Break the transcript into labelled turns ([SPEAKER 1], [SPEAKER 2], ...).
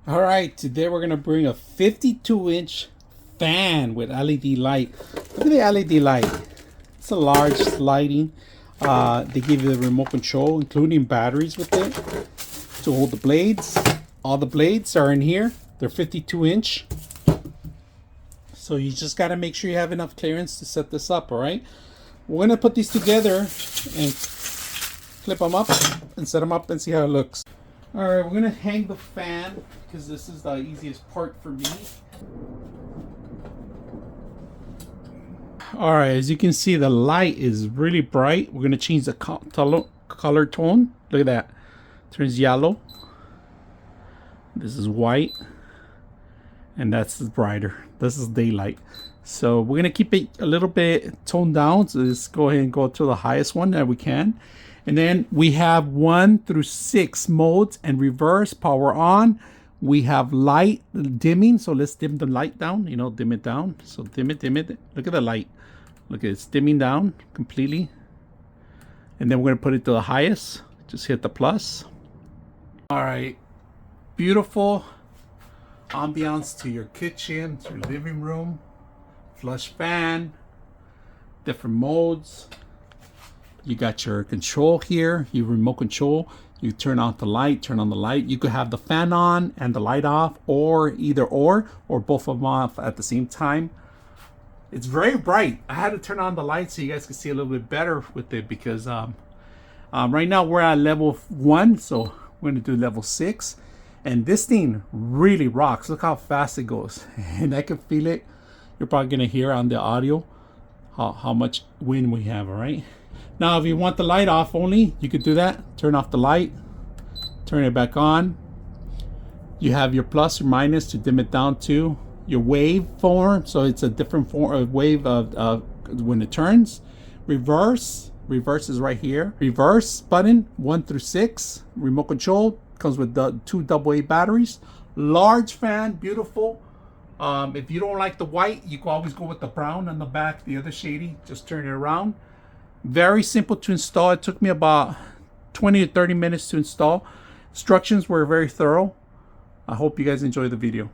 [SPEAKER 1] All right, today we're gonna bring a 52-inch fan with LED light. Look at the LED light. It's a large lighting. They give you the remote control, including batteries with it to hold the blades. All the blades are in here. They're 52-inch. So you just gotta make sure you have enough clearance to set this up. All right. We're gonna put these together and flip them up and set them up and see how it looks. All right, we're gonna hang the fan because this is the easiest part for me. All right, as you can see, the light is really bright. We're gonna change the color tone. Look at that. Turns yellow. This is white, and that's brighter. This is daylight. So we're gonna keep it a little bit toned down. So let's go ahead and go to the highest one that we can. And then we have 1 through 6 modes and reverse, power on. We have light dimming. So let's dim the light down, dim it down. So dim it, dim it. Look at the light. Look at it, it's dimming down completely. And then we're gonna put it to the highest. Just hit the plus. All right, beautiful ambiance to your kitchen, to your living room. Flush fan, different modes. You got your control here, your remote control. You turn off the light, turn on the light. You could have the fan on and the light off, or either or both of them off at the same time. It's very bright. I had to turn on the light so you guys can see a little bit better with it because right now we're at level 1, so we're gonna do level 6. And this thing really rocks. Look how fast it goes. And I can feel it. You're probably gonna hear on the audio how much wind we have, all right? Now, if you want the light off only, you could do that. Turn off the light, turn it back on. You have your plus or minus to dim it down to your wave form. So it's a different form of wave of when it turns. Reverse is right here. Reverse button 1 through 6. Remote control comes with the 2 AA batteries. Large fan, beautiful. If you don't like the white, you can always go with the brown on the back, the other shady. Just turn it around. Very simple to install. It took me about 20 to 30 minutes to install. Instructions were very thorough. I hope you guys enjoy the video.